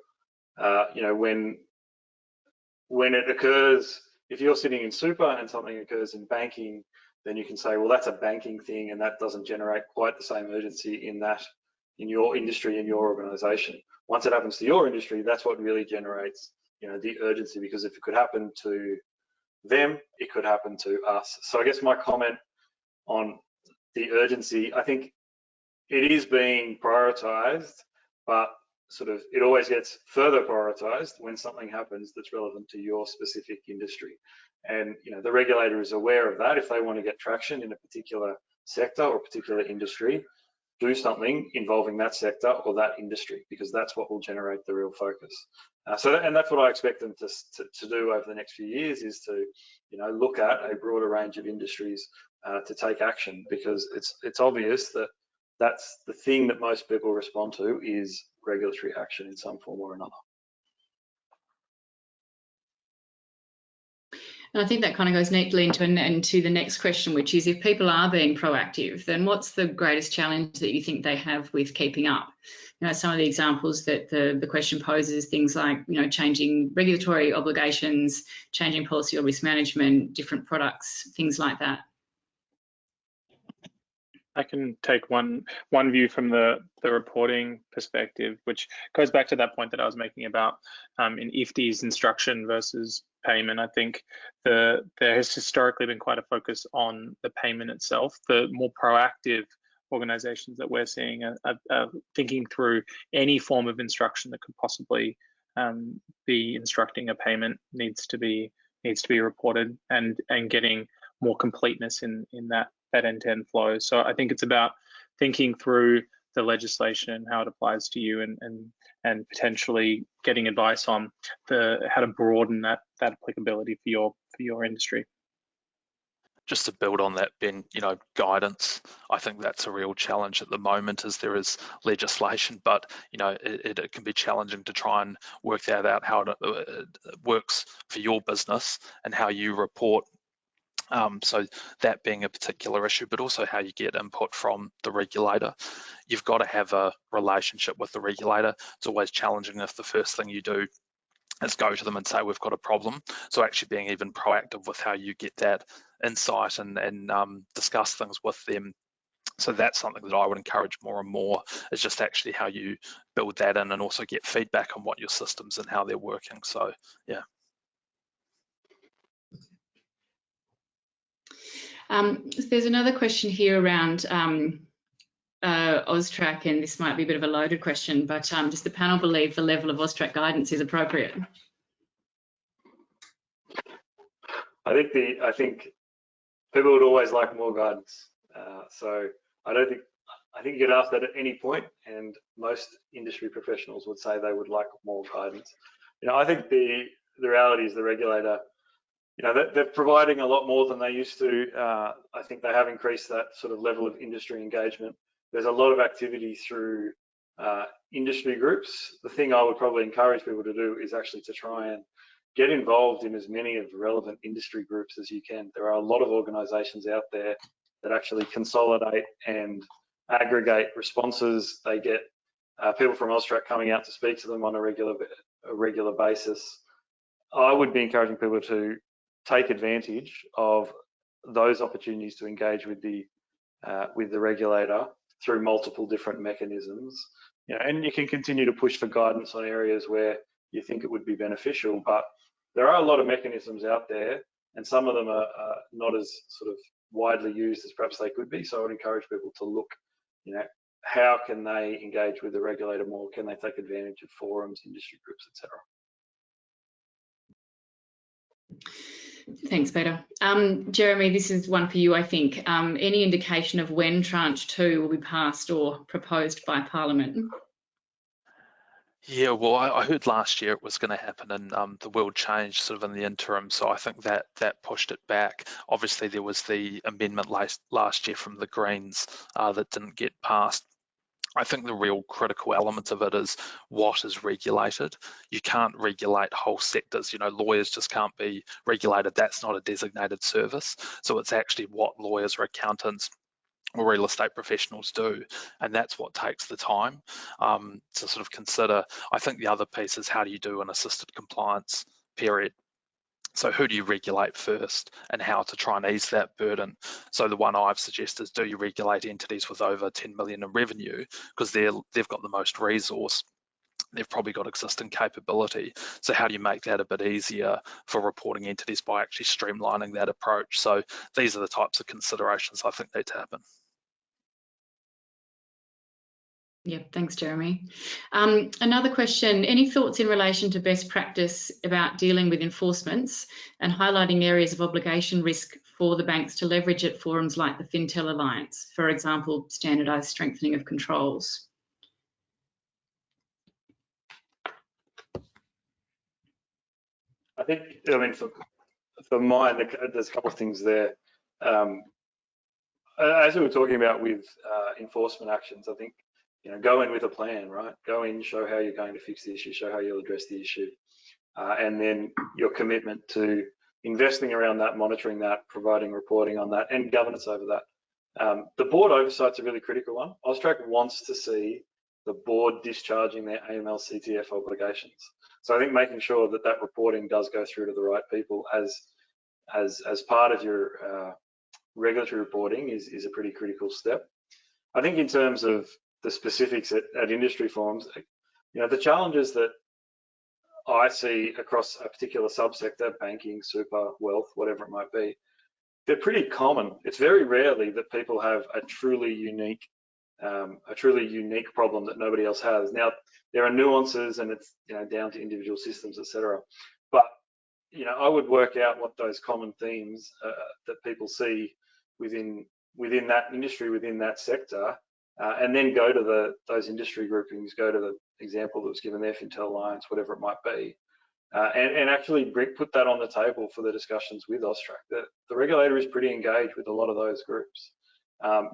C: when it occurs, if you're sitting in super and something occurs in banking, then you can say, well, that's a banking thing, and that doesn't generate quite the same urgency in your industry, in your organisation. Once it happens to your industry, that's what really generates the urgency, because if it could happen to them, it could happen to us. So I guess my comment on the urgency, I think it is being prioritized, but sort of it always gets further prioritized when something happens that's relevant to your specific industry. And the regulator is aware of that. If they want to get traction in a particular sector or particular industry, do something involving that sector or that industry, because that's what will generate the real focus. And that's what I expect them to do over the next few years, is to look at a broader range of industries to take action, because it's obvious that that's the thing that most people respond to is regulatory action in some form or another.
A: And I think that kind of goes neatly into the next question, which is, if people are being proactive, then what's the greatest challenge that you think they have with keeping up? Some of the examples that the question poses, things like, changing regulatory obligations, changing policy or risk management, different products, things like that.
E: I can take one view from the reporting perspective, which goes back to that point that I was making about in IFTI's instruction versus payment. I think there has historically been quite a focus on the payment itself. The more proactive organizations that we're seeing are thinking through any form of instruction that could possibly be instructing a payment needs to be reported, and getting more completeness in that end-to-end flow. So I think it's about thinking through the legislation, how it applies to you, and potentially getting advice on how to broaden that applicability for your industry.
D: Just to build on that, Ben, guidance, I think that's a real challenge at the moment, as there is legislation, but it can be challenging to try and work that out, how it works for your business and how you report. So that being a particular issue, but also how you get input from the regulator. You've got to have a relationship with the regulator. It's always challenging if the first thing you do is go to them and say, we've got a problem. So actually being even proactive with how you get that insight and discuss things with them. So that's something that I would encourage more and more, is just actually how you build that in and also get feedback on what your systems and how they're working. So, yeah.
A: There's another question here around AUSTRAC, and this might be a bit of a loaded question, but does the panel believe the level of AUSTRAC guidance is appropriate?
C: I think people would always like more guidance. So I think you could ask that at any point, and most industry professionals would say they would like more guidance. I think the reality is the regulator, they're providing a lot more than they used to. I think they have increased that sort of level of industry engagement. There's a lot of activity through industry groups. The thing I would probably encourage people to do is actually to try and get involved in as many of the relevant industry groups as you can. There are a lot of organisations out there that actually consolidate and aggregate responses. They get people from AUSTRAC coming out to speak to them on a regular basis. I would be encouraging people to take advantage of those opportunities to engage with the regulator through multiple different mechanisms. And you can continue to push for guidance on areas where you think it would be beneficial, but there are a lot of mechanisms out there, and some of them are not as sort of widely used as perhaps they could be. So I would encourage people to look, how can they engage with the regulator more? Can they take advantage of forums, industry groups, etc.?
A: Thanks, Peter. Jeremy, this is one for you, I think. Any indication of when tranche 2 will be passed or proposed by Parliament?
D: Yeah, well, I heard last year it was going to happen, and the world changed sort of in the interim, so I think that pushed it back. Obviously, there was the amendment last year from the Greens that didn't get passed. I think the real critical element of it is what is regulated. You can't regulate whole sectors. Lawyers just can't be regulated. That's not a designated service. So it's actually what lawyers or accountants or real estate professionals do, and that's what takes the time to sort of consider. I think the other piece is, how do you do an assisted compliance period? So who do you regulate first, and how to try and ease that burden? So the one I've suggested is, do you regulate entities with over 10 million in revenue, because they've got the most resource, they've probably got existing capability. So how do you make that a bit easier for reporting entities by actually streamlining that approach? So these are the types of considerations I think need to happen.
A: Yeah, thanks, Jeremy. Another question, any thoughts in relation to best practice about dealing with enforcements and highlighting areas of obligation risk for the banks to leverage at forums like the Fintel Alliance, for example, standardised strengthening of controls?
C: I think, for mine, there's a couple of things there. As we were talking about with enforcement actions, I think, go in with a plan, right? Go in, show how you're going to fix the issue, show how you'll address the issue, and then your commitment to investing around that, monitoring that, providing reporting on that, and governance over that. The board oversight's a really critical one. AUSTRAC wants to see the board discharging their AML CTF obligations. So I think making sure that that reporting does go through to the right people as part of your regulatory reporting is a pretty critical step. I think in terms of the specifics at industry forums, the challenges that I see across a particular subsector, banking, super, wealth, whatever it might be, they're pretty common. It's very rarely that people have a truly unique problem that nobody else has. Now, there are nuances, and it's down to individual systems, etc. But I would work out what those common themes that people see within that industry, within that sector, and then go to those industry groupings, go to the example that was given there, Fintel Alliance, whatever it might be, and actually put that on the table for the discussions with AUSTRAC. The regulator is pretty engaged with a lot of those groups.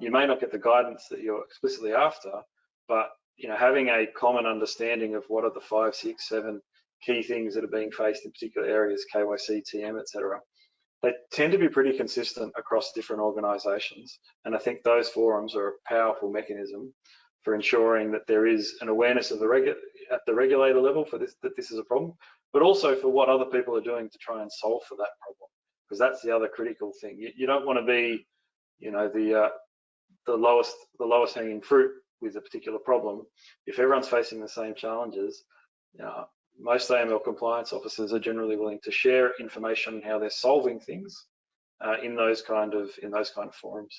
C: You may not get the guidance that you're explicitly after, but having a common understanding of what are the 5, 6, 7 key things that are being faced in particular areas, KYC, TM, etc. They tend to be pretty consistent across different organisations, and I think those forums are a powerful mechanism for ensuring that there is an awareness of at the regulator level that this is a problem, but also for what other people are doing to try and solve for that problem, because that's the other critical thing. You don't want to be, the lowest hanging fruit with a particular problem. If everyone's facing the same challenges, most AML compliance officers are generally willing to share information on how they're solving things in those kind of forums.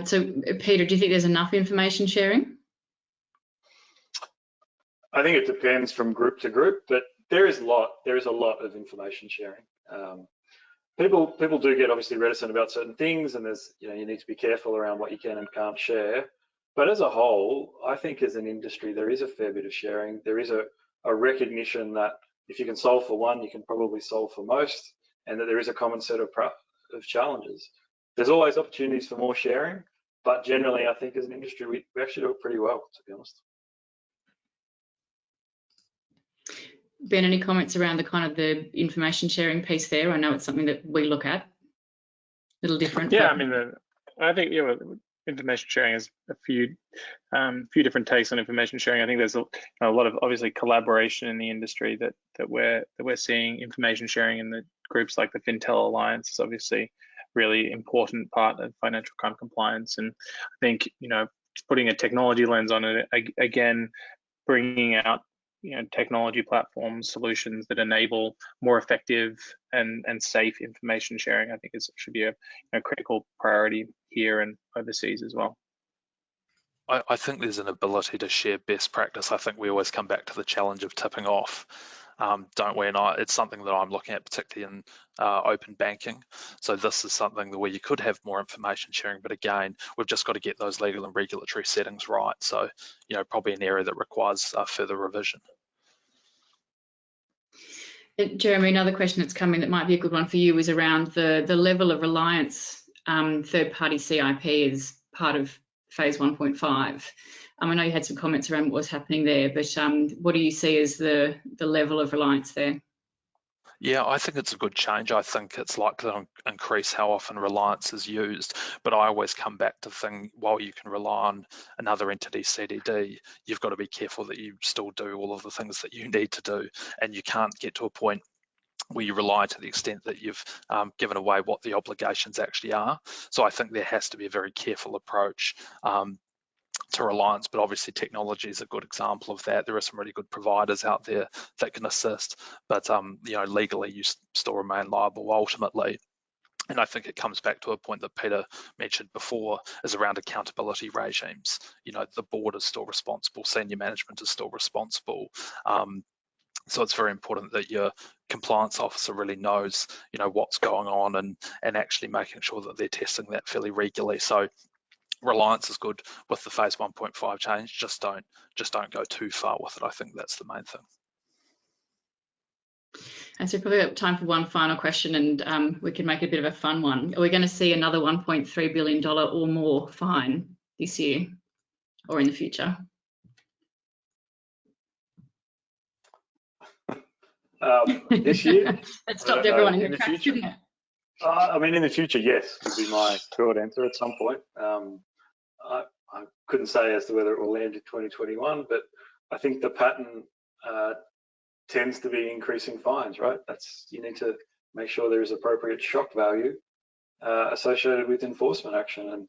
A: So, Peter, do you think there's enough information sharing?
C: I think it depends from group to group, but there is a lot of information sharing. People do get obviously reticent about certain things, and there's you need to be careful around what you can and can't share. But as a whole, I think as an industry, there is a fair bit of sharing. There is a recognition that if you can solve for one, you can probably solve for most, and that there is a common set of challenges. There's always opportunities for more sharing, but generally, I think as an industry, we actually do it pretty well, to be honest.
A: Ben, any comments around the kind of the information sharing piece there? I know it's something that we look at, a little different.
E: Yeah,
A: but...
E: I mean, I think information sharing is a few different takes on information sharing. I think there's a lot of obviously collaboration in the industry that we're seeing. Information sharing in the groups like the Fintel Alliance is obviously really important part of financial crime compliance, and I think putting a technology lens on it again, bringing out technology platforms, solutions that enable more effective and safe information sharing, I think should be a critical priority here and overseas as well.
D: I think there's an ability to share best practice. I think we always come back to the challenge of tipping off, don't we? And it's something that I'm looking at, particularly in open banking. So this is something where you could have more information sharing, but again, we've just got to get those legal and regulatory settings right. So, probably an area that requires further revision.
A: Jeremy, another question that's come in that might be a good one for you is around the level of reliance third-party CIP is part of phase 1.5. I know you had some comments around what was happening there, but what do you see as the level of reliance there?
D: Yeah, I think it's a good change. I think it's likely to increase how often reliance is used, but I always come back to the thing, while you can rely on another entity CDD, you've got to be careful that you still do all of the things that you need to do, and you can't get to a point where you rely to the extent that you've given away what the obligations actually are. So I think there has to be a very careful approach to reliance, but obviously technology is a good example of that. There are some really good providers out there that can assist, but legally you still remain liable ultimately. And I think it comes back to a point that Peter mentioned before, is around accountability regimes. The board is still responsible, senior management is still responsible. So it's very important that your compliance officer really knows, what's going on and actually making sure that they're testing that fairly regularly. So reliance is good with the phase 1.5 change. Just don't go too far with it. I think that's the main thing.
A: And so we've probably got time for one final question, and we can make it a bit of a fun one. Are we going to see another $1.3 billion or more fine this year or in the future?
C: This year?
A: That stopped everyone in the
C: future,
A: didn't it?
C: I mean, in the future, yes, would be my short answer at some point. I couldn't say as to whether it will land in 2021, but I think the pattern tends to be increasing fines, right? You need to make sure there is appropriate shock value associated with enforcement action, and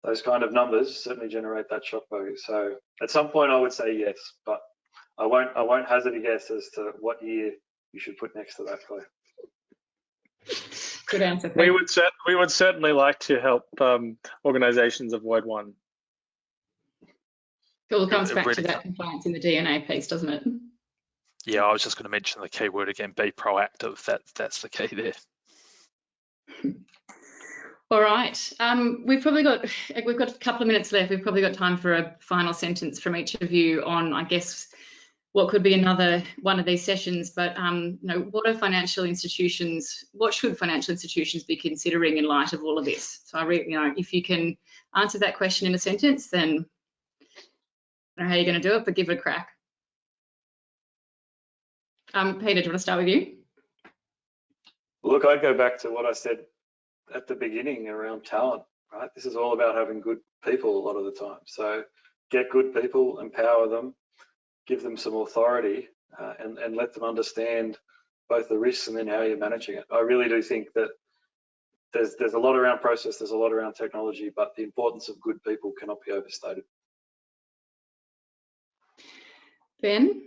C: those kind of numbers certainly generate that shock value. So at some point, I would say yes, but I won't hazard a guess as to what year you should put next to that, Claire.
A: Good answer.
E: We would certainly like to help organisations avoid one.
A: It all comes back to that compliance in the DNA piece, doesn't it?
D: Yeah, I was just going to mention the key word again: be proactive. That's the key there.
A: All right, we've got a couple of minutes left. We've probably got time for a final sentence from each of you on, I guess, what could be another one of these sessions. But what should financial institutions be considering in light of all of this? So if you can answer that question in a sentence, then I don't know how you're going to do it, but give it a crack. Peter, do you want to start with you?
C: Look, I'd go back to what I said at the beginning around talent, right? This is all about having good people a lot of the time. So get good people, empower them, give them some authority, and let them understand both the risks and then how you're managing it. I really do think that there's a lot around process, there's a lot around technology, but the importance of good people cannot be overstated.
A: Ben?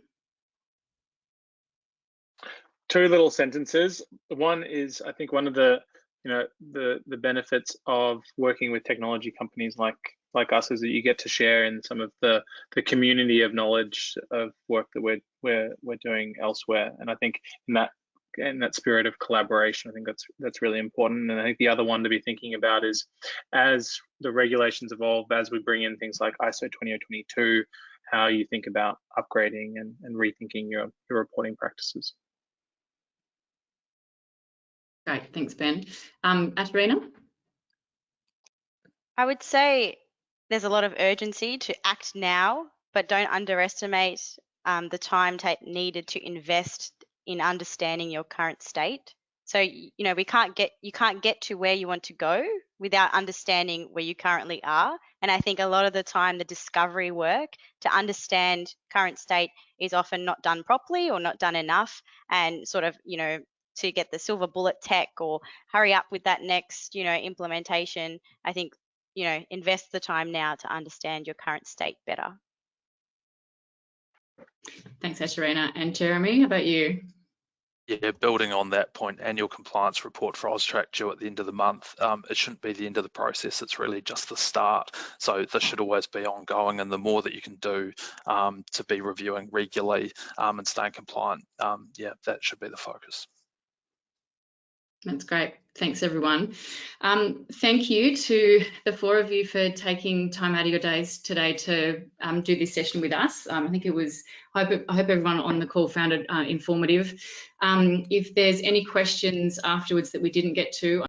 E: Two little sentences. One is, I think one of the the benefits of working with technology companies like us is that you get to share in some of the community of knowledge of work that we're doing elsewhere. And I think in that spirit of collaboration, I think that's really important. And I think the other one to be thinking about is, as the regulations evolve, as we bring in things like ISO 20022, how you think about upgrading and rethinking your reporting practices.
A: Great, thanks, Ben. Atarina?
B: I would say there's a lot of urgency to act now, but don't underestimate the time needed to invest in understanding your current state. So, you know, you can't get to where you want to go without understanding where you currently are. And I think a lot of the time the discovery work to understand current state is often not done properly or not done enough, and sort of, you know, to get the silver bullet tech or hurry up with that next, you know, implementation. I think, you know, invest the time now to understand your current state better.
A: Thanks, Asharina. And Jeremy, how about you?
D: Yeah, building on that point, annual compliance report for AUSTRAC due at the end of the month. It shouldn't be the end of the process, it's really just the start. So this should always be ongoing, and the more that you can do to be reviewing regularly and staying compliant, yeah, that should be the focus.
A: That's great. Thanks, everyone. Thank you to the 4 of you for taking time out of your days today to do this session with us. I think it was, I hope everyone on the call found it informative. If there's any questions afterwards that we didn't get to,